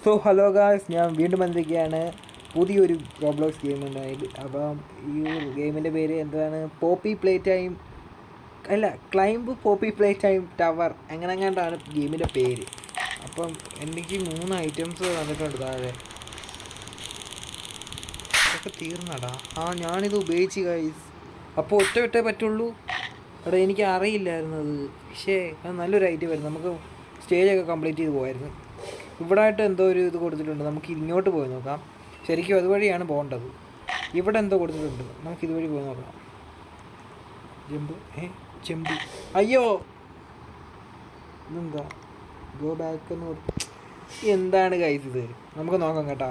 So hello guys, ഞാൻ വീണ്ടും വന്നിരിക്കുകയാണ് പുതിയൊരു റോബ്ലോക്സ് ഗെയിമുണ്ടായിട്ട്. അപ്പം ഈ ഗെയിമിൻ്റെ പേര് എന്താണ്, പോപ്പി പ്ലേ ടൈം അല്ല, climb Poppy Playtime tower അങ്ങനെങ്ങാണ്ടാണ് ഗെയിമിൻ്റെ പേര്. അപ്പം എനിക്ക് 3 ഐറ്റംസ് വന്നിട്ടുണ്ട് താഴെ. അതൊക്കെ തീർന്നടാ. ഞാനിത് ഉപയോഗിച്ച് ഗൈസ്. അപ്പോൾ ഒറ്റ പറ്റുള്ളൂ. എടാ, എനിക്ക് അറിയില്ലായിരുന്നത്. പക്ഷേ അത് നല്ലൊരു ഐറ്റം വരുന്നു. നമുക്ക് സ്റ്റേജൊക്കെ കംപ്ലീറ്റ് ചെയ്ത് പോകായിരുന്നു. ഇവിടെ ആയിട്ട് എന്തോ ഒരു ഇത് കൊടുത്തിട്ടുണ്ട്. നമുക്ക് ഇങ്ങോട്ട് പോയി നോക്കാം. ശരിക്കും അതുവഴിയാണ് പോകേണ്ടത്. ഇവിടെ എന്തോ കൊടുത്തിട്ടുണ്ട്. നമുക്ക് ഇതുവഴി പോയി നോക്കാം. ചെമ്പ് അയ്യോ, ഇതെന്താ ഗോ ബാക്ക് എന്ന് എന്താണ് ഗൈസ് ഇത്? നമുക്ക് നോക്കാം കേട്ടാ.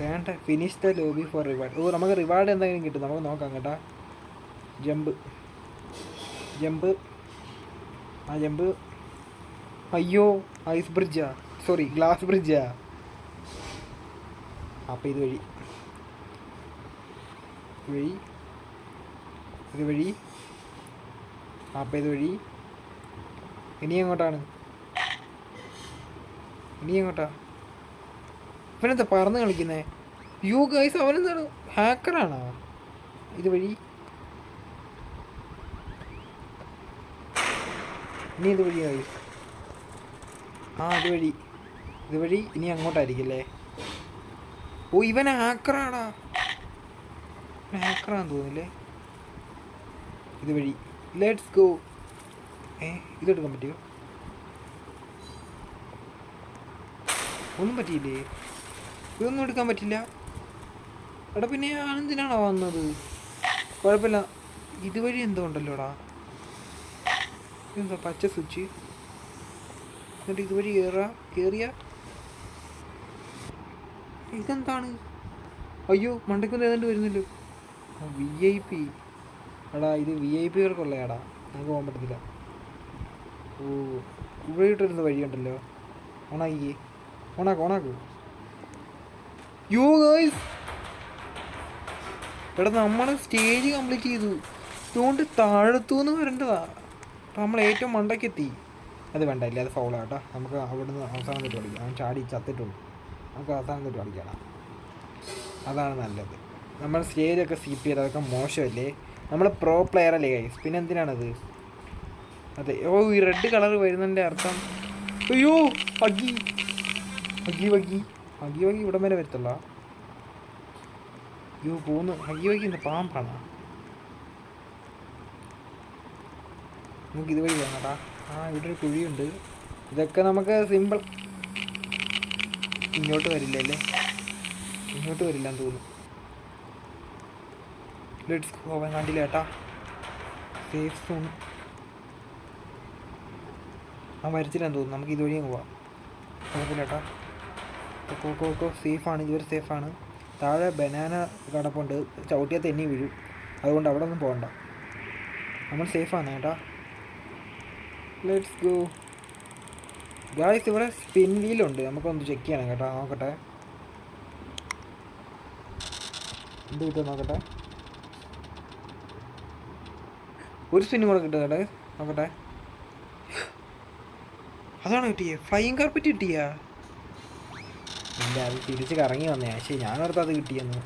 വേണ്ട, finish the lobby four reward. നമുക്ക് റിവാർഡ് എന്തെങ്കിലും കിട്ടും. നമുക്ക് നോക്കാം കേട്ടാ. ജമ്പ് അയ്യോ, ഐസ് ബ്രിഡ്ജാ, സോറി ഗ്ലാസ് ബ്രിഡ്ജാ. അപ്പം ഇതുവഴി അപ്പം ഇതുവഴി ഇനി എങ്ങോട്ടാ? ഇവനെന്താ പറന്ന് കളിക്കുന്നേ? You guys, അവനെന്താണ് ഹാക്കറാണോ? ഇതുവഴി ഇനി ഇതുവഴി ഗൈസ്. ഇതുവഴി ഇനി അങ്ങോട്ടായിരിക്കില്ലേ? ഇവൻ ഹാക്കറാണ് തോന്നില്ലേ? ഇതുവഴി ലെറ്റ്സ് ഗോ. ഇതെടുക്കാൻ പറ്റിയോ? ഒന്നും പറ്റിയില്ലേ? ഇതൊന്നും എടുക്കാൻ പറ്റില്ല. എടാ, പിന്നെ ആനന്ദിനാണോ വന്നത്? കുഴപ്പമില്ല. ഇതുവഴി എന്തോ ഉണ്ടല്ലോടാ. ഇതെന്താ പച്ച സ്വിച്ച്? എന്നിട്ട് ഇതുവഴി കയറിയ ഇതെന്താണ്? അയ്യോ, മണ്ടയ്ക്കൊന്നും ഏതാണ്ട് വരുന്നല്ലോ. VIP. എടാ, ഇത് VIP കൾക്കുള്ളയാടാ. നമുക്ക് പോകാൻ പറ്റത്തില്ല. ഇവിടെ ഇട്ടിരുന്ന വഴിയുണ്ടല്ലോ. ഓണാക്ക്. യോ ഗൈസ്, എടാ, നമ്മൾ സ്റ്റേജ് കംപ്ലീറ്റ് ചെയ്തു. ഇതുകൊണ്ട് താഴത്തുനിന്ന് വരേണ്ടതാ. അപ്പം നമ്മൾ ഏറ്റവും മണ്ടയ്ക്കെത്തി. അത് വേണ്ട, ഇല്ല, അത് ഫൗളാണ് കേട്ടോ. നമുക്ക് അവിടുന്ന് അവസാനം തൊട്ട് കളിക്കാം. അവൻ ചാടി ചത്തിട്ടുള്ളൂ. നമുക്ക് അവസാനം തൊട്ട് കളിക്കണം. അതാണ് നല്ലത്. നമ്മൾ സ്റ്റേജൊക്കെ സ്കിപ്പ് ചെയ്ത് അതൊക്കെ മോശമല്ലേ? നമ്മൾ പ്രോ പ്ലെയർ അല്ലേ ഗൈസ്? പിന്നെ എന്തിനാണത്? അതെ. ഈ റെഡ് കളർ വരുന്നതിൻ്റെ അർത്ഥം. അയ്യോ, അഗി ഇവിടം വരെ വരത്തുള്ള. പോന്നു. ഹഗി എന്താ പാമ്പാണോ? നമുക്ക് ഇതുവഴി വേണടാ. ഇവിടെ ഒരു കുഴിയുണ്ട്. ഇതൊക്കെ നമുക്ക് സിമ്പിൾ. ഇങ്ങോട്ട് വരില്ലല്ലേ? ഇങ്ങോട്ട് വരില്ലെന്ന് തോന്നുന്നു. Let's go. അവൻ കണ്ടില്ല ഏട്ടാ. സേഫ് സോൺ വരച്ചില്ലെന്ന് തോന്നുന്നു. നമുക്ക് ഇതുവഴി പോവാം. കുഴപ്പമില്ല ഏട്ടാ. സേഫാണ്, ഇതുവരെ സേഫാണ്. താഴെ ബനാന കിടപ്പുണ്ട്. ചവിട്ടിയാൽ തെന്നി വീഴും. അതുകൊണ്ട് അവിടെ ഒന്നും പോകണ്ട. നമ്മൾ സേഫാണ് ഏട്ടാ. Let's go guys. ഇവിടെ സ്പിൻ വീലുണ്ട്. നമുക്കൊന്ന് ചെക്ക് ചെയ്യണം കേട്ടോ. നോക്കട്ടെ എന്ത് കിട്ടും നോക്കട്ടെ. ഒരു സ്പിന്നും കൂടെ കിട്ടും കേട്ടെ. നോക്കട്ടെ. അതാണ് കിട്ടിയേ? ഫ്ലൈയിങ് കാർപ്പറ്റ് കിട്ടിയാ? ഇല്ല, അത് തിരിച്ച് കറങ്ങി വന്നേ. പക്ഷേ ഞാനോർത്ത് അത് കിട്ടിയെന്ന്.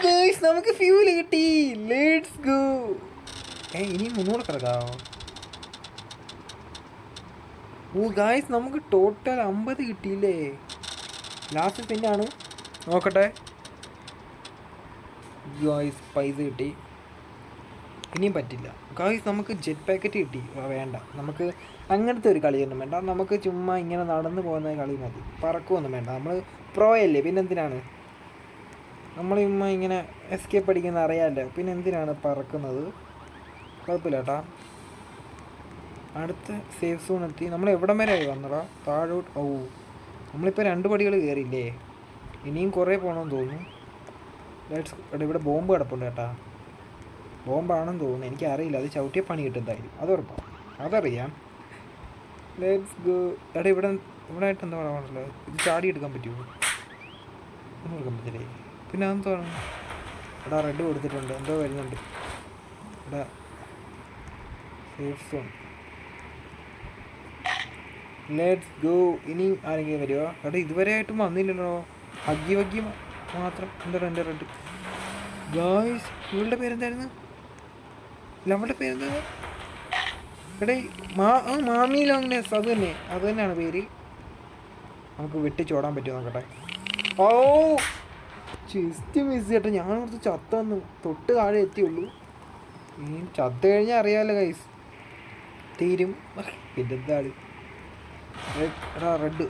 ഗൈസ്, നമുക്ക് ഫ്യൂല് കിട്ടി. Let's go. ഇനി 300 കിടക്കാവോ? ഗായ്സ്, നമുക്ക് ടോട്ടൽ 50 കിട്ടിയില്ലേ? ലാസ്റ്റ് പിന്നാണ്. നോക്കട്ടെ ഗായ്സ്, പൈസ കിട്ടി. ഇനിയും പറ്റില്ല ഗായ്സ്. നമുക്ക് ജെറ്റ് പാക്കറ്റ് കിട്ടി. വേണ്ട, നമുക്ക് അങ്ങനത്തെ ഒരു കളിയൊന്നും വേണ്ട. നമുക്ക് ചുമ്മാ ഇങ്ങനെ നടന്നു പോകുന്ന കളി മതി. പറക്കുമൊന്നും വേണ്ട. നമ്മൾ പ്രോ അല്ലേ, പിന്നെന്തിനാണ് നമ്മൾ ചുമ്മാ ഇങ്ങനെ എസ്കേപ്പ് അടിക്കുന്ന അറിയാമല്ലോ. പിന്നെ എന്തിനാണ് പറക്കുന്നത്? കുഴപ്പമില്ല കേട്ടാ. അടുത്ത സേഫ് സോൺ എത്തി. നമ്മൾ എവിടം വരെ ആയി വന്നടാ? താഴോട്ട്. നമ്മളിപ്പോൾ 2 പടികൾ കയറിയില്ലേ? ഇനിയും കുറേ പോകണമെന്ന് തോന്നുന്നു. ഇവിടെ ബോംബ് കിടപ്പുണ്ട് കേട്ടാ. ബോംബാണെന്ന് തോന്നുന്നു, എനിക്കറിയില്ല. അത് ചവിട്ടിയ പണി കിട്ടും എന്തായാലും. അതുറപ്പാണ്, അതറിയാം. Let's go. ഇവിടെ ആയിട്ട് എന്താ പറയാനുള്ളത്? ഇത് ചാടി എടുക്കാൻ പറ്റുമോ? ഒന്നും എടുക്കാൻ പറ്റില്ലേ? പിന്നെ അതെന്താണ്? റെഡ് കൊടുത്തിട്ടുണ്ട്. എന്തോ വരുന്നുണ്ട് ഇവിടെ. Safe zone. Let's go. ഇനി ആരെങ്കിലും വരുമോ? എടാ ഇതുവരെ ആയിട്ടും വന്നില്ലല്ലോ. ഹഗ്ഗി വഗ്ഗി മാത്രം. എന്താ എൻ്റെ റെഡ് ഗായ്സ്? ഇവളുടെ പേരെന്തായിരുന്നു? ഇല്ല അവളുടെ പേരെന്താ? എടേ മാമി ലോങ്നെസ്. അത് തന്നെയാണ് പേര്. നമുക്ക് വെട്ടിച്ചോടാൻ പറ്റുമോ നോക്കട്ടെ. ഓ ജസ്റ്റ് മിസ് ചെയ്യട്ടെ. ഞാൻ കുറച്ച് ചത്തന്ന് തൊട്ട് താഴെ എത്തിയുള്ളൂ. ഇനി ചത്ത് കഴിഞ്ഞാൽ അറിയാമല്ലോ ഗൈസ്, തീരും. പിന്നെന്താണ്? എടാ റെഡ്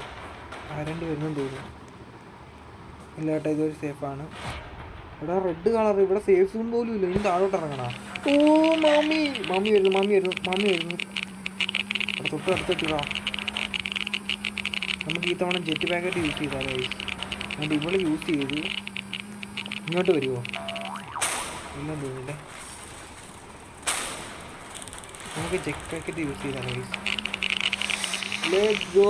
ആരണ്ട് വരുന്നെന്ന് തോന്നുന്നു. ഇല്ല കേട്ടോ, ഇതൊരു സേഫാണ്. എടാ റെഡ് കളർ ഇവിടെ സേഫ് സോൺ പോലും ഇല്ല. ഇനി താഴോട്ട് ഇറങ്ങണ. ഓ മാമി വരുന്നു. അവിടെ തൊട്ട് അടുത്തെത്തിയതാ. നമുക്ക് ഈ തവണ ജെറ്റ് പാക്കറ്റ് യൂസ് ചെയ്താലോ ഗൈസ്? അതുകൊണ്ട് ഇവിടെ യൂസ് ചെയ്ത് ഇങ്ങോട്ട് വരുമോ? ഇല്ലെന്ന് തോന്നുന്നില്ലേ. നമുക്ക് ജെറ്റ് പാക്കറ്റ് യൂസ് ചെയ്താലോ ഗൈസ്? Let's go.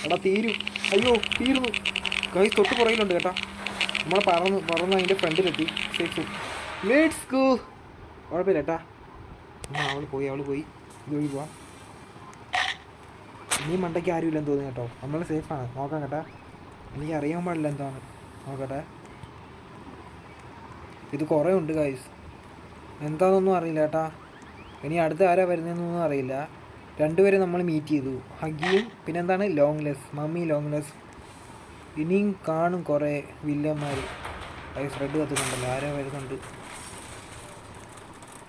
എടാ തീരും. അയ്യോ തീർന്നു ഗൈസ്. തൊട്ട് പുറകിലുണ്ട് കേട്ടാ. നമ്മളെ പറന്ന് അതിൻ്റെ ഫ്രണ്ടിലെത്തി. സേഫ്. Let's go. കുഴപ്പമില്ല കേട്ടാ. അവൾ പോയി. ഇതുവഴി പോവാം. ഇനി മണ്ടയ്ക്ക് ആരും ഇല്ലെന്ന് തോന്നുന്നു കേട്ടോ. നമ്മൾ സേഫാണ്. നോക്കാം കേട്ടാ. എനിക്ക് അറിയാൻ പാടില്ല എന്താണ്. നോക്കട്ടെ. ഇത് കുറേ ഉണ്ട് ഗൈസ്. എന്താണെന്നൊന്നും അറിയില്ല കേട്ടാ. ഇനി അടുത്ത ആരാ വരുന്നതെന്നൊന്നും അറിയില്ല. രണ്ടുപേരും നമ്മൾ മീറ്റ് ചെയ്തു. ഹഗ്ഗിയും പിന്നെന്താണ് മമ്മി ലോങ്ലെസ്. ഇനിയും കാണും കുറേ വില്ലന്മാർ. Guys red കത്തുന്നുണ്ടല്ലോ. ആരാ വരുന്നുണ്ട്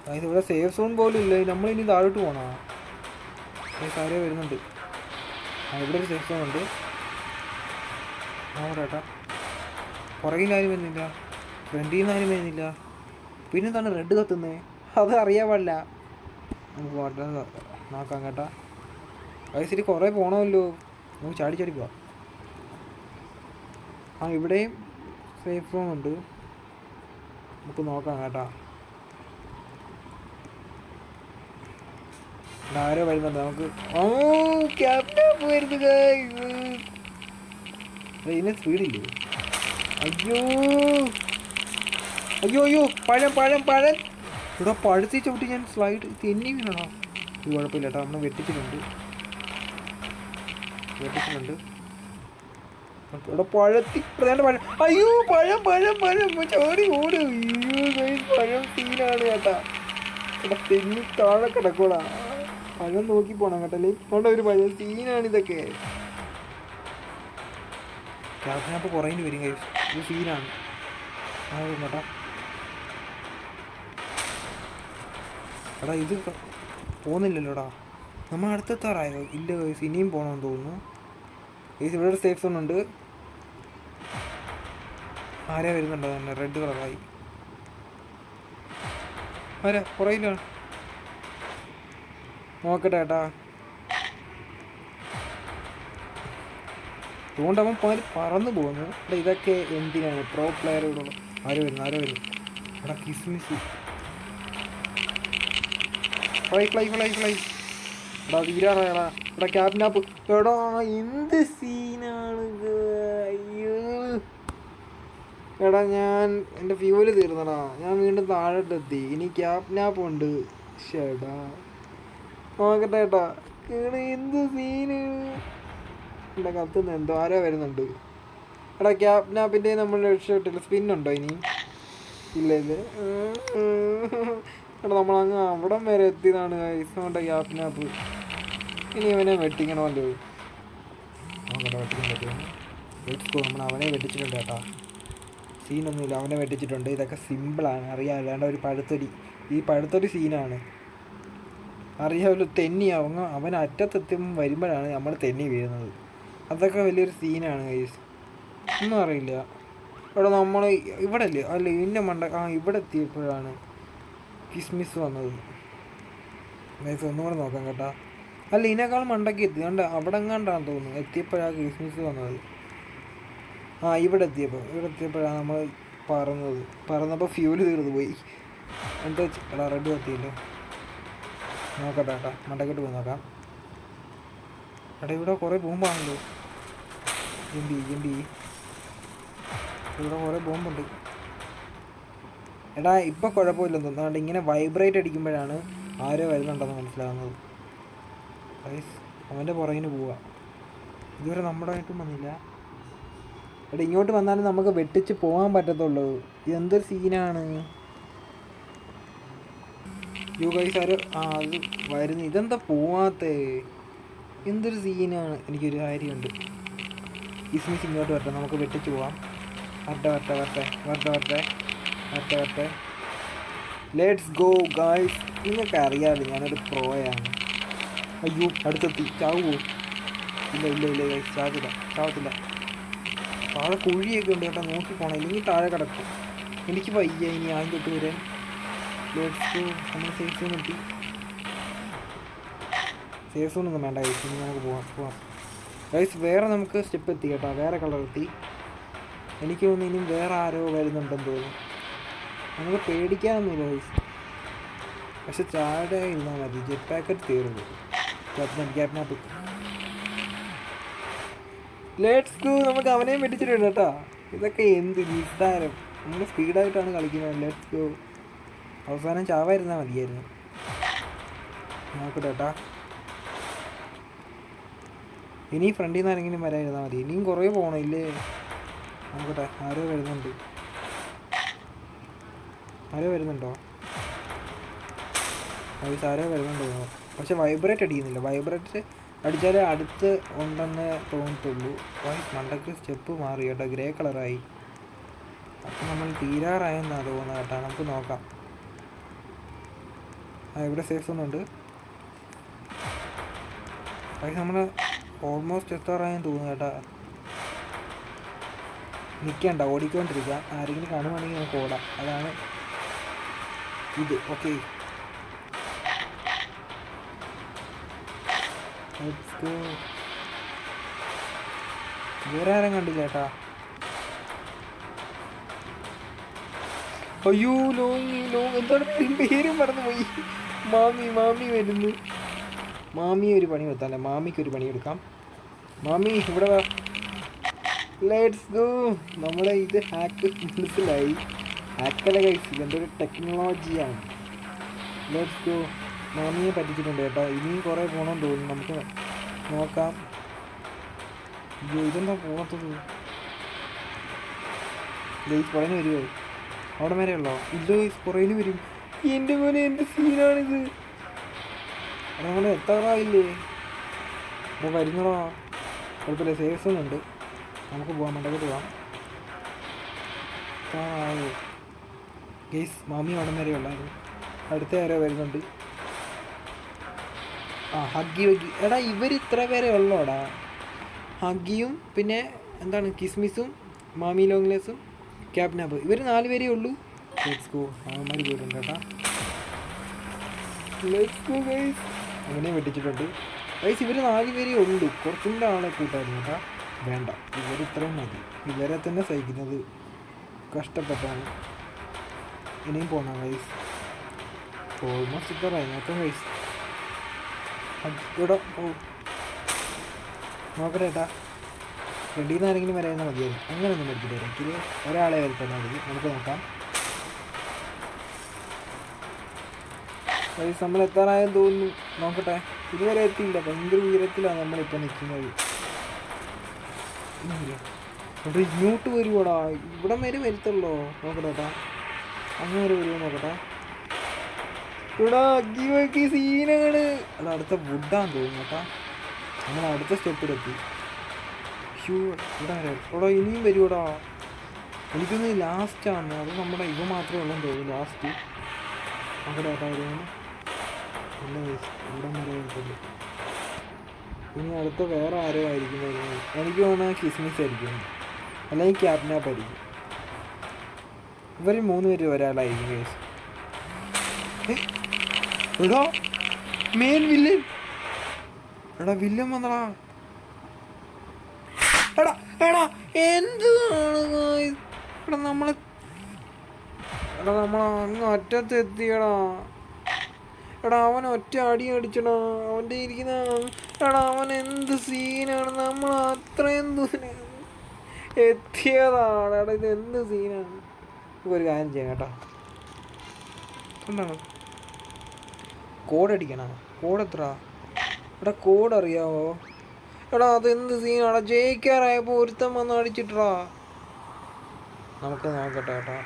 ഗൈസ്? ഇവിടെ സേഫ് സോൺ പോലും ഇല്ല. നമ്മളിനി താഴോട്ട് പോകണോ ഗൈസ്? ആരോ വരുന്നുണ്ട്. ഇവിടെ ഒരു സേഫ് സോൺ ഉണ്ട്. കേട്ടാ. പുറകിൽ ആരും വരുന്നില്ല, ഫ്രണ്ടിൽ നിന്ന് ആരും വരുന്നില്ല. പിന്നെന്താണ് റെഡ് കത്തുന്നത്? അത് അറിയാൻ പാടില്ല. നമുക്ക് നോക്കാം കേട്ടാ. വയസ്സിൽ കുറേ പോകണമല്ലോ. നമുക്ക് ചാടി പോവാം. ഇവിടെയും സേഫ് സോൺ ഉണ്ട്. നമുക്ക് നോക്കാം കേട്ടാ. ആരോ വരുന്നുണ്ട്. നമുക്ക് ക്യാപ്റ്റൻ വരുന്നു ഗൈസ്. ഇതിന് സ്പീഡില്ലേ? അയ്യോ പഴം ഇവിടെ പഴുത്തി ചവിട്ടി ഞാൻ സ്ലൈഡ് തെന്നി വീണോ? ഇത് കുഴപ്പമില്ല കേട്ടോ. നമ്മൾ വെട്ടിച്ചിട്ടുണ്ട്. ഇവിടെ പഴത്തി പഴം. അയ്യോ പഴം ചോടി ഓടും. പഴം സീനാണ് കേട്ടാ. ഇവിടെ തെന്നി താഴെ കിടക്കൂടാ. പഴം നോക്കി പോണം കേട്ടല്ലേ. ഇവിടെ ഒരു പഴം സീനാണ് ഇതൊക്കെ. ക്യാപ്റ്റനപ്പോൾ കുറേന് വരും കഴിയും. ഇത് സീനാണ് കേട്ടാ. എടാ ഇത് പോകുന്നില്ലല്ലോടാ. നമ്മൾ അടുത്തെത്താറായോ? ഇല്ല ഗൈസ്, ഇനിയും പോകണമെന്ന് തോന്നുന്നു. ഗൈസ് ഇവിടെ ഒരു സേഫ് സോൺ ഉണ്ട്. ആരാ വരുന്നുണ്ടോ തന്നെ? റെഡ് കളറായി. ആരാ പുറയിലാണ്? നോക്കട്ടെ ഏട്ടാ. അതുകൊണ്ടവൻ പറന്നു പോകുന്നു. എടാ ഇതൊക്കെ എന്തിനാണ്? പ്രോ പ്ലെയറുകളുള്ള ആരോ വരുന്നു. എടാ കിസ്മിസ് ഫ്ലൈ. എടാ തീരാറായടാ. എടാ ക്യാപ്റ്റനാപ്പ്. എടാ എന്ത് സീനാണ്. അയ്യോ എടാ ഞാൻ എൻ്റെ ഫ്യൂവല് തീർന്നടാ. ഞാൻ വീണ്ടും താഴോട്ടെത്തി. ഇനി ക്യാപ്റ്റനാപ്പ് ഉണ്ട്. ഷേടാ നോക്കട്ടെ ഏട്ടാ. എന്ത് സീന്. എടാ കത്തുന്ന എന്തോ ആരോ വരുന്നുണ്ട്. എടാ ക്യാപ്റ്റനാപ്പിൻ്റെ നമ്മൾ രക്ഷപ്പെട്ടില്ല. സ്പിന്നുണ്ടോ ഇനി? ഇല്ല. എടാ നമ്മളങ്ങ് അവിടം വരെ എത്തിയതാണ് കൊണ്ട് ക്യാപ്റ്റനാപ്പ്. ഇനി അവനെ വെട്ടിക്കണമല്ലോ. നോക്കട്ടെ വെട്ടിക്കാൻ പറ്റുമോ? നമ്മൾ അവനെ വെട്ടിച്ചിട്ടുണ്ട് കേട്ടോ. സീനൊന്നുമില്ല, അവനെ വെട്ടിച്ചിട്ടുണ്ട്. ഇതൊക്കെ സിമ്പിളാണ്, അറിയാമല്ലോ. അല്ലാണ്ട് ഒരു പഴുത്തൊരു സീനാണ്, അറിയാമല്ലോ. തെന്നി അവൻ അറ്റത്തെത്തും വരുമ്പോഴാണ് നമ്മൾ തെന്നി വീഴുന്നത്. അതൊക്കെ വലിയൊരു സീനാണ് ഗൈസ്. ഒന്നും അറിയില്ല. ഇവിടെ നമ്മൾ ഇവിടെ അല്ലേ ഇന്ന ഇവിടെ എത്തിയപ്പോഴാണ് കിസ്മിസ് വന്നത് ഗൈസ്. ഒന്നുകൂടെ നോക്കാം കേട്ടോ. അല്ല ഇതിനേക്കാൾ മണ്ടയ്ക്ക് എത്തി. കണ്ട അവിടെ എങ്ങാണ്ടാന്ന് തോന്നുന്നു എത്തിയപ്പോഴാണ് കിസ്മിസ് വന്നത്. ഇവിടെ എത്തിയപ്പോഴാണ് നമ്മൾ പറന്നപ്പോൾ ഫ്യൂല് തീർന്നു പോയി. എന്താ എടാ റെഡ് കത്തിയില്ലേ? നോക്കട്ടെ ഏട്ടാ, മണ്ടയ്ക്കോട്ട് പോയി നോക്കാം. എടാ ഇവിടെ കുറേ ബോംബാണല്ലോ. ജമ്പി ഇവിടെ കുറേ ബോംബുണ്ട്. എടാ ഇപ്പം കുഴപ്പമില്ലെന്ന് തോന്നുന്നു. ഇങ്ങനെ വൈബ്രേറ്റ് അടിക്കുമ്പോഴാണ് ആരോ വരുന്നുണ്ടെന്ന് മനസ്സിലാകുന്നത്. അവൻ്റെ പുറകിന് പോവാ. ഇതുവരെ നമ്മുടെ ആയിട്ടും വന്നില്ല. എടാ ഇങ്ങോട്ട് വന്നാലും നമുക്ക് വെട്ടിച്ച് പോകാൻ പറ്റത്തുള്ളൂ. ഇതെന്തൊരു സീനാണ്. യു ഗൈസ് ആരോ അത് വരുന്നു. ഇതെന്താ പോവാത്തേ? എന്തൊരു സീനാണ്. എനിക്കൊരു കാര്യമുണ്ട്. കിസ്മിസ് ഇങ്ങോട്ട് വരട്ടെ, നമുക്ക് വെട്ടിച്ച് പോവാം. വരട്ടെ. Let's go guys. നിങ്ങൾക്ക് അറിയാമല്ലോ ഞാനൊരു പ്രോയാണ്. അയ്യോ അടുത്തെത്തി. ചാവുമോ? ഇല്ല ഗൈസ്, ചാവത്തില്ല. താഴെ കുഴിയൊക്കെ ഉണ്ട് കേട്ടോ, നോക്കി പോകണം, ഇല്ലെങ്കിൽ താഴെ കിടക്കും. എനിക്ക് വയ്യ ഇനി ആദ്യം തൊട്ട് വരാൻ. Let's go. നമ്മൾ സേഫ് സോൺ എത്തി. സേഫ് സോണൊന്നും വേണ്ട ഗൈസ്, ഇനി നമുക്ക് പോവാം ഗൈസ്. വേറെ നമുക്ക് സ്റ്റെപ്പ് എത്തി കേട്ടോ, വേറെ കളർ എത്തി. എനിക്ക് തോന്നുന്നു ഇനിയും വേറെ ആരോ വരുന്നുണ്ടെന്ന് തോന്നുന്നു. നമുക്ക് പേടിക്കാനൊന്നുമില്ല ഗൈസ്, പക്ഷെ താഴെ ഇരുന്നാൽ മതി. ജെറ്റ് പാക്കറ്റ് തീർന്നു. ക്യാപ്നാപ്പ്. Let's go. നമുക്ക് അവനെയും വെട്ടിച്ചിട്ടുണ്ട് കേട്ടോ. ഇതൊക്കെ എന്ത് നിസ്സാരം. നമ്മൾ സ്പീഡായിട്ടാണ് കളിക്കുന്നത്. Let's go. അവസാനം ചാവായിരുന്നാൽ മതിയായിരുന്നു. നോക്കട്ടെ കേട്ടാ. ഇനി ഫ്രണ്ടിൽ നിന്ന് ആരെങ്കിലും വരാതിരുന്നാൽ മതി. ഇനിയും കുറേ പോകണം ഇല്ലേ? നോക്കട്ടെ. ആരോ വരുന്നുണ്ടോ? ആരോ വരുന്നുണ്ടോ? പക്ഷെ വൈബ്രേറ്റ് അടിക്കുന്നില്ല. വൈബ്രേറ്റ് അടിച്ചാലേ അടുത്ത് ഉണ്ടെന്ന് തോന്നത്തുള്ളൂ. മണ്ടക്ക് സ്റ്റെപ്പ് മാറി കേട്ടോ, ഗ്രേ കളറായി. അപ്പം നമ്മൾ തീരാറായെന്നാണ് തോന്നുന്നത് കേട്ടോ. നമുക്ക് നോക്കാം. ഇവിടെ സേഫ് സോണുണ്ട്. നമ്മൾ ഓൾമോസ്റ്റ് എത്താറായെന്ന് തോന്നുന്നു കേട്ടോ. നിൽക്കണ്ട, ഓടിക്കൊണ്ടിരിക്കുക. ആരെങ്കിലും കാണുവാണെങ്കിൽ നമുക്ക് ഓടാം. അതാണ് ഇത്. ഓക്കെ, വേറെ ആരും കണ്ടില്ല ചേട്ടാ. അയ്യോ ലോങ് എന്താണ് പേരും മറന്നു പോയി. മാമി വരുന്നു. മാമിയെ ഒരു പണി കൊടുത്താലേ, മാമിക്കൊരു പണി എടുക്കാം. മാമി ഇവിടെ വാ. Let's go. നമ്മളെ ഇത് ഹാക്ക് മനസ്സിലായി. ഹാക്കല്ല ഗൈസ്, ഇതെന്തൊരു ടെക്നോളജിയാണ്. Let's go. മാമിയെ പറ്റിച്ചിട്ടുണ്ട് കേട്ടോ. ഇനിയും കുറേ പോകണമെന്ന് തോന്നുന്നു. നമുക്ക് നോക്കാം. ഇതെന്താ പോകത്തത്? ഗൈസ് പുറകിന് വരുമോ? അവിടെ വരെ ഉള്ളോ? ഇല്ല ഗൈസ്, പുറകിന് വരും. എൻ്റെ പോലെ എന്ത് സീനാണിത്. നമ്മൾ എത്താറായില്ലേ? അപ്പോൾ വരുന്നതാ. കുഴപ്പമില്ല, സേഫ് സോൺ ഉണ്ട്. നമുക്ക് പോകാം, മണ്ടക്കോട്ട് പോകാം. എത്താറായോ ഗൈസ്? മാമി അവിടെ വരെ ഉള്ളായിരുന്നു. അടുത്ത ആരോ വരുന്നുണ്ട്. ഹഗ്ഗി. എടാ ഇവർ ഇത്ര പേരെ ഉള്ളോടാ. ഹഗ്ഗിയും പിന്നെ എന്താണ് കിസ്മിസും മാമി ലോങ്ലെസും ക്യാപ്നാപ്പ്. ഇവർ 4 പേരേ ഉള്ളൂ. Let's go. അവന്മാർ പോയിട്ടുണ്ട് കേട്ടാ. Let's go guys. അങ്ങനെ വെട്ടിച്ചിട്ടുണ്ട് ഗൈസ്. ഇവർ 4 പേരേ ഉള്ളൂ. കുറച്ചും കൂടെ ആളെ കൂട്ടായിരുന്നു കേട്ടാ. വേണ്ട, ഇവർ ഇത്രയും മതി. ഇവരെ തന്നെ സഹിക്കുന്നത് കഷ്ടപ്പെട്ടാണ്. ഇനിയും പോകണം ഗൈസ്. ഓൾമോസ്റ്റ് ഇത്രയായി. നോക്കാം ഗൈസ്. ഇവിടെ നോക്കട്ടെ ഏട്ടാ. ഫ്രണ്ടിൽ നിന്ന് ആരെങ്കിലും വരാമെന്നാൽ മതിയായിരുന്നു. അങ്ങനെയൊന്നും മേടിക്കില്ല. എനിക്ക് ഒരാളെ വരുത്തന്നാൽ മതി. നമുക്ക് നോക്കാം. നമ്മൾ എത്താറായെന്ന് തോന്നുന്നു. നോക്കട്ടെ. ഇതുവരെ എത്തിയില്ല. ഭയങ്കര ഉയരത്തിലാണ് നമ്മളിപ്പോൾ നിൽക്കുന്നത്. അവിടെ ഇങ്ങോട്ട് വരുവോടാ. ഇവിടം വരെ വരുത്തുള്ളൂ. നോക്കട്ടെ ഏട്ടാ. അങ്ങനെ വരെ വരുമോ നോക്കട്ടെ. ഇവിടെ അഗ്ഗി സീനാണ്. അത് അടുത്ത വുഡാന്ന് തോന്നുന്നു കേട്ടാ. നമ്മൾ അടുത്ത സ്റ്റെപ്പിലെത്തി. ഇവിടെ ഇനിയും വരുവോടാ. എനിക്കൊന്ന് ലാസ്റ്റാണ്. അത് നമ്മുടെ ഇവ മാത്രമേ ഉള്ളൂ തോന്നുന്നു ലാസ്റ്റ്. അവിടെ ഏട്ടാ വരുവാണ്. നല്ല ഇവിടെ വരെ വരുത്തുള്ളൂ. ഇനി അടുത്ത വേറെ ആരോ ആയിരിക്കും വരുന്നത്. എനിക്ക് തോന്നുന്നത് കിസ്മിസ് ആയിരിക്കും, അല്ലെങ്കിൽ ക്യാപ്നാപ്പ് ആയിരിക്കും. ഇവർ 3 പേര് ഒരാളായിരിക്കും കേസ്. എടാ മെയിൻ വില്ലൻ. എടാ വില്ലൻ വന്നടാ. എടാ എന്താണ് എടാ നമ്മളെ അങ്ങ് അറ്റത്ത് എത്തിയടാ. എടാ അവൻ ഒറ്റ അടി അടിച്ചടാ. അവൻ്റെ ഇരിക്കുന്ന എടാ അവൻ എന്ത് സീനാണ്. നമ്മൾ അത്രയും ദൂരം എത്തിയതാണ്. എടാ ഇത് എന്ത് സീനാണ്. നമുക്കൊരു കാര്യം ചെയ്യാം കേട്ടോ. എന്താണ് കോഡ് അടിക്കണോ? കോഡ് എത്ര? എടാ കോഡ് അറിയാവോ? എടാ അതെന്ത് സീനാടാ, ജയിക്കാറായപ്പോൾ ഒരുത്തം വന്ന് അടിച്ചിട്ടാ. നമുക്ക് നോക്കട്ടെ കേട്ടോ.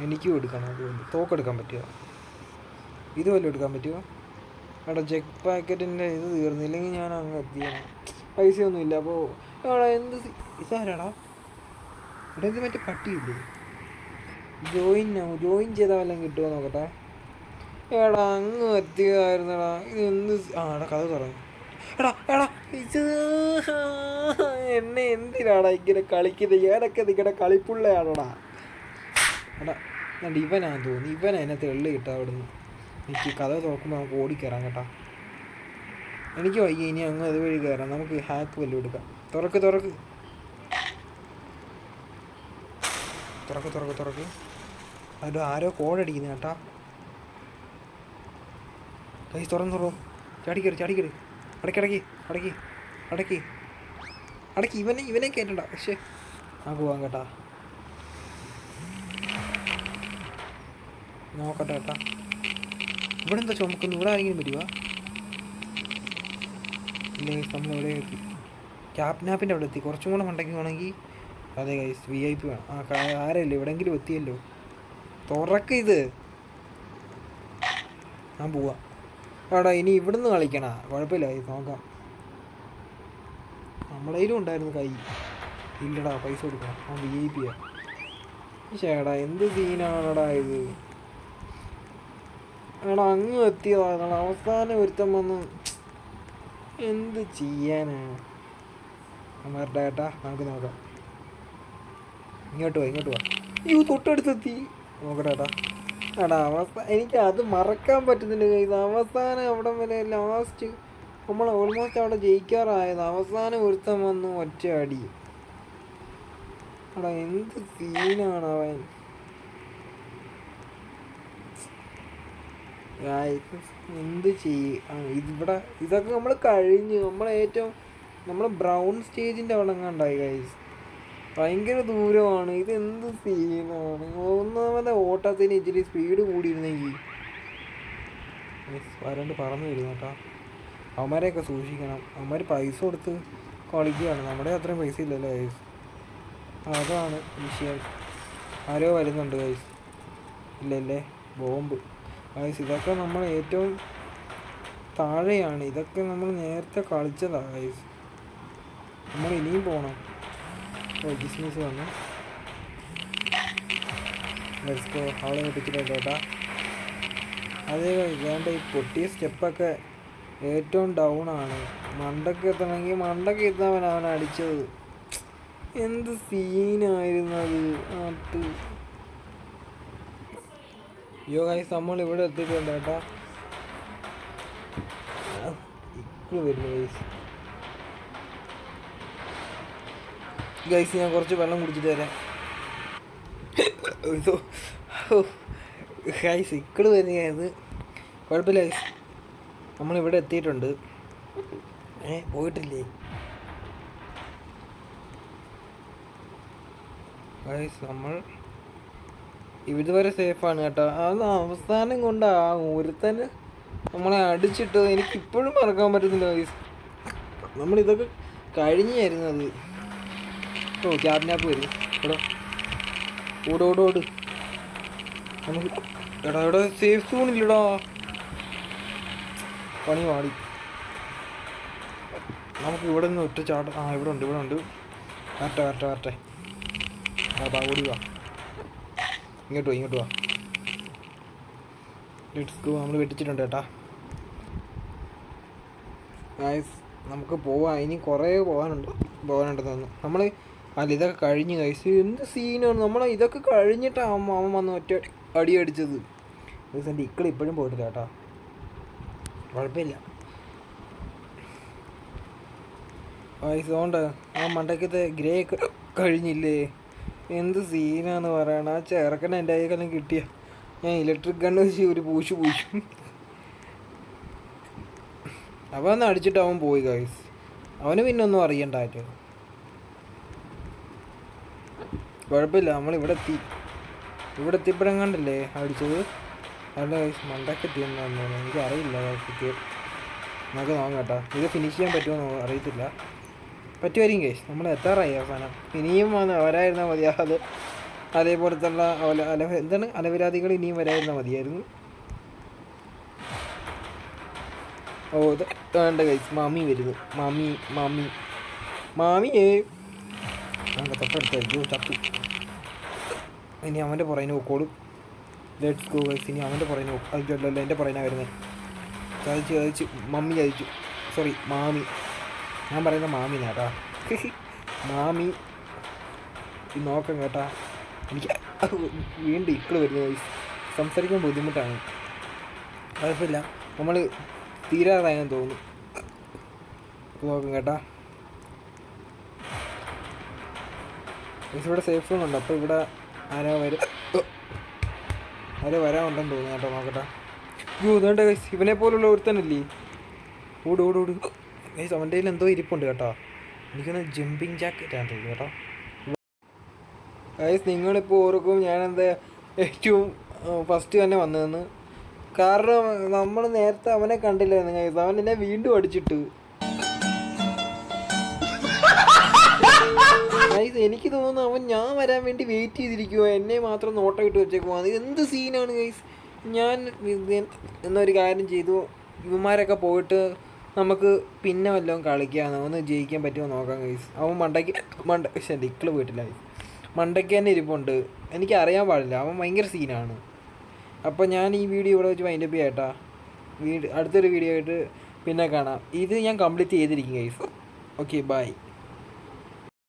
എനിക്കും എടുക്കണം. അതുകൊണ്ട് തോക്കെടുക്കാൻ പറ്റുമോ? ഇത് വല്ലതും എടുക്കാൻ പറ്റുമോ? എടാ ചെക്ക് പാക്കറ്റിൻ്റെ ഇത് തീർന്നില്ലെങ്കിൽ ഞാൻ അങ്ങ് എത്തിയാണ്. പൈസയൊന്നും ഇല്ല. അപ്പോൾ എടാ എന്ത് ഇതാരാടാ? എടാ ഇത് മറ്റേ പട്ടിയില്ലേ? ജോയിൻ ചെയ്താൽ വല്ലതും കിട്ടുമോ നോക്കട്ടെ. എടാ അങ്ങ് എത്തിയതായിരുന്നടാ. ഇത് എന്ത് എടാ കഥ തുറന്നു. എടാ ഇത് എന്നെ എന്തിനാടാ ഇങ്ങനെ കളിക്കുന്നത്? ഏതൊക്കെ നിങ്ങളുടെ കളിപ്പുള്ളയാണോടാ? എടാ എന്നിട്ട് ഇവനാന്ന് തോന്നി. ഇവനാ എന്നെ തെള്ളി കിട്ടാ അവിടുന്ന്. എനിക്ക് കഥ തുറക്കുമ്പോൾ നമുക്ക് ഓടിക്കയറാം കേട്ടോ. എനിക്ക് വയ്യ ഇനി അങ്ങ് അതുവഴി കയറാം. നമുക്ക് ഹാക്ക് വല്ലതും എടുക്കാം. തുറക്ക് അത് ആരോ കോഡടിക്കുന്നു കേട്ടാ. കൈ തുറന്നു. ചാടിക്കറി അടക്കി ഇവനെ കേട്ടണ്ട. പക്ഷേ ആ പോവാം കേട്ടാ. നോക്കട്ടെ കേട്ടാ. ഇവിടെ എന്താ ചുമക്കുന്നു? ഇവിടെ ആരെങ്കിലും വരുവാ? ഇല്ലേ, നമ്മളെവിടെ എത്തി? ക്യാപ്നാപ്പിൻ്റെ അവിടെ എത്തി. കുറച്ചും കൂടെ മണ്ടയ്ക്ക് വേണമെങ്കിൽ അതെ ഗൈസ് VIP വേണം. ആരല്ലേ എവിടെയെങ്കിലും എത്തിയല്ലോ. തുറക്ക് ഇത്. ഞാൻ പോവാ. എടാ ഇനി ഇവിടുന്ന് കളിക്കണ കുഴപ്പമില്ല. നോക്കാം. നമ്മളതിലും ഉണ്ടായിരുന്നു കൈ. ഇല്ലടാ പൈസ കൊടുക്കണം. ആ VIP ചേടാ എന്ത് സീനാണടാ ഇത്. എടാ അങ്ങ് എത്തിയതാണ്. അവസാനം ഒരുത്തം വന്ന് എന്ത് ചെയ്യാനാണ്? അമ്മരുടെ ഏട്ടാ നമുക്ക് നോക്കാം. ഇങ്ങോട്ട് വാ. തൊട്ടടുത്തെത്തി. നോക്കട്ടെ ഏട്ടാ. എടാ എനിക്ക് അത് മറക്കാൻ പറ്റുന്നില്ല. ഇത് അവസാനം അവിടെ വരെ ലാസ്റ്റ് നമ്മൾ ഓൾമോസ്റ്റ് അവിടെ ജയിക്കാറായത്. അവസാനം ഒരുത്തം വന്ന് ഒറ്റ അടി. എടാ എന്ത് സീനാണ് അവൻ. എന്ത് ഇവിടെ ഇതൊക്കെ നമ്മൾ കഴിഞ്ഞ് നമ്മൾ ബ്രൗൺ സ്റ്റേജിൻ്റെ അവിടെ ഉണ്ടായി ഗൈസ്. ഭയങ്കര ദൂരമാണ്. ഇത് എന്ത് സീനാണ്. ഒന്നാമത്തെ ഓട്ടത്തിന് ഇച്ചിരി സ്പീഡ് കൂടിയിരുന്നെങ്കിൽ. വരണ്ട് പറന്നു വരുന്നു കേട്ടോ. അവന്മാരെയൊക്കെ സൂക്ഷിക്കണം. അവന്മാർ പൈസ കൊടുത്ത് കളിക്കുകയാണ്. നമ്മുടെ അത്രയും പൈസ ഇല്ലല്ലോ ഗൈസ്. അതാണ് വിഷയം. ആരോ വരുന്നുണ്ട് ഗൈസ്. ഇല്ലല്ലേ ബോംബ് ഗൈസ്. ഇതൊക്കെ നമ്മൾ ഏറ്റവും താഴെയാണ്. ഇതൊക്കെ നമ്മൾ നേരത്തെ കളിച്ചതാണ് ഗൈസ്. നമ്മൾ ഇനിയും പോകണം. ബിസിനസ് വന്നു. അവളെ കിട്ടിച്ചിട്ടുണ്ട് കേട്ടാ. അതേ വേണ്ട. ഈ പൊട്ടിയ സ്റ്റെപ്പൊക്കെ ഏറ്റവും ഡൗൺ ആണ്. മണ്ടക്ക് എത്തണമെങ്കിൽ മണ്ടക്ക് എത്താൻ അവൻ അടിച്ചത്. എന്ത് സീനായിരുന്നു അത്. അയ്യോ ഗൈസ് നമ്മൾ ഇവിടെ എത്തിയിട്ടുണ്ട് കേട്ടാ. ഇപ്പോൾ വരുന്നു ഗൈസ്. ഞാൻ കുറച്ച് വെള്ളം കുടിച്ചിട്ട് വരാം. ഗൈസ് ഇക്കള് വരുന്നത് കുഴപ്പമില്ല ഗൈസ്. നമ്മളിവിടെ എത്തിയിട്ടുണ്ട്. പോയിട്ടില്ലേ ഗൈസ്? നമ്മൾ ഇതുവരെ സേഫാണ് കേട്ടോ. അത് അവസാനം കൊണ്ട് ആ ഒരുത്തന് നമ്മളെ അടിച്ചിട്ട് എനിക്കിപ്പോഴും മറക്കാൻ പറ്റുന്നില്ല ഗൈസ്. നമ്മളിതൊക്കെ കഴിഞ്ഞായിരുന്നത്. ക്യാബിനാപ്പ് വരും. ഓട് നമുക്ക്. എടാ ഇവിടെ സേഫ് സോണില്ലടാ. പണി പാടി. നമുക്ക് ഇവിടെ നിന്ന് ഒറ്റ ചാട്ട. ഇവിടെ ഉണ്ട്. വരട്ടെ. ഓടി വാ. ഇങ്ങോട്ട് വാ. Let's go. നമ്മൾ വെട്ടിച്ചിട്ടുണ്ട് കേട്ടാ ഗൈസ്. നമുക്ക് പോവാം. ഇനി കുറേ പോകാനുണ്ടെന്ന് നമ്മൾ ഇതൊക്കെ കഴിഞ്ഞ് ഗൈസ്. എന്ത് സീനാണ്. ഇതൊക്കെ കഴിഞ്ഞിട്ടാണ് അവൻ വന്ന് ഒറ്റ അടി അടിച്ചത്. എൻ്റെ ഇക്കളി ഇപ്പോഴും പോയിട്ടില്ല കേട്ടോ. കുഴപ്പമില്ല ഗൈസ്. അതുകൊണ്ട് ആ മണ്ടക്കത്തെ ഗ്രേ കഴിഞ്ഞില്ലേ? എന്ത് സീനാന്ന് പറയണ. ആ ചെറുക്കനെ എൻ്റെ കയ്യിലെല്ലാം കിട്ടിയ ഞാൻ ഇലക്ട്രിക് ഗണ്ണ് വെച്ച് ഒരു പൂശു അവൻ അടിച്ചിട്ട് അവൻ പോയി ഗൈസ്. അവന് പിന്നെ ഒന്നും അറിയണ്ടായിട്ട്. കുഴപ്പമില്ല. നമ്മളിവിടെ എത്തിയപ്പോഴെങ്ങാണ്ടല്ലേ അടിച്ചത്. അല്ല ഗൈസ് മണ്ടയ്ക്ക് എത്തിയെന്നാന്ന് തോന്നുന്നു, എനിക്ക് അറിയില്ല കൃത്യം. നമുക്ക് നോക്കാം കേട്ടോ, ഇത് ഫിനിഷ് ചെയ്യാൻ പറ്റുമോ അറിയത്തില്ല. പറ്റുമായിരിക്കും ഗൈസ്, നമ്മൾ എത്താറായി അവസാനം. ഇനിയും വരായിരുന്നാൽ മതി. അതേപോലത്തുള്ള എന്താണ് അലവരാതികൾ ഇനിയും വരായിരുന്നാൽ മതിയായിരുന്നു. ഓ ഇത് വേണ്ട ഗൈസ്, മാമി വരുന്നു. മാമിയേ തൊട്ടടുത്തായിരിക്കും ചത്തു. ഇനി അവൻ്റെ പുറകിന് പോക്കോളും. ലെറ്റ്സ് ഗോ ഗൈസ്, ഇനി അവൻ്റെ പുറകിന് പോകും. അല്ലല്ലോ എൻ്റെ പുറകിനാണ് വരുന്നത്. ചതിച്ചു മമ്മി ചതിച്ചു. സോറി മാമി, ഞാൻ പറയുന്ന മാമിനാ കേട്ടാ. മാമി നോക്കാം കേട്ടാ. എനിക്ക് വീണ്ടും ഇക്കള് വരുന്നു ഗൈസ്, സംസാരിക്കാൻ ബുദ്ധിമുട്ടാണ്. കുഴപ്പമില്ല, നമ്മൾ തീരാറായെന്ന് തോന്നുന്നു. നോക്കാം കേട്ടാ. ഇവിടെ സേഫ് സോൺ ഉണ്ട്, അപ്പോൾ ഇവിടെ ആരോ വരാനുണ്ടെന്ന് തോന്നുന്നു കേട്ടോ. നോക്കട്ടെ. ഇതുകൊണ്ട് ഗൈസ് ഇവനെ പോലുള്ള ഒരുത്തനല്ലേ. ഓട് ഗൈസ്, അവൻ്റെ കയ്യിൽ എന്തോ ഇരിപ്പുണ്ട് കേട്ടോ. എനിക്കൊന്ന് ജമ്പിങ് ജാക്കറ്റാണ് തോന്നുന്നു കേട്ടോ. ഗൈസ് നിങ്ങളിപ്പോൾ ഓർക്കും ഞാനെന്താ ഏറ്റവും ഫസ്റ്റ് തന്നെ വന്നതെന്ന്. കാരണം നമ്മൾ നേരത്തെ അവനെ കണ്ടില്ലായിരുന്നു ഗൈസ്, അവൻ എന്നെ വീണ്ടും അടിച്ചിട്ട്. ഗൈസ് എനിക്ക് തോന്നുന്നു അവൻ ഞാൻ വരാൻ വേണ്ടി വെയിറ്റ് ചെയ്തിരിക്കുമോ, എന്നെ മാത്രം നോട്ടം ഇട്ട് വെച്ചേക്കുമോ. അത് എന്ത് സീനാണ് ഗൈസ്. ഞാൻ എന്നൊരു കാര്യം ചെയ്തു, ഇവന്മാരൊക്കെ പോയിട്ട് നമുക്ക് പിന്നെ വല്ലതും കളിക്കാമെന്ന്, ഒന്ന് ജയിക്കാൻ പറ്റുമോ നോക്കാം ഗൈസ്. അവൻ പക്ഷേ ഇക്കള് പോയിട്ടില്ല ഗൈസ്, മണ്ടയ്ക്ക് തന്നെ ഇരിപ്പുണ്ട്. എനിക്കറിയാൻ പാടില്ല, അവൻ ഭയങ്കര സീനാണ്. അപ്പോൾ ഞാൻ ഈ വീഡിയോ ഇവിടെ വെച്ച് വൈൻഡപ്പ് ചെയ്യാം കേട്ടോ. അടുത്തൊരു വീഡിയോ ആയിട്ട് പിന്നെ കാണാം. ഇത് ഞാൻ കംപ്ലീറ്റ് ചെയ്തിരിക്കും ഗൈസ്. Okay bye.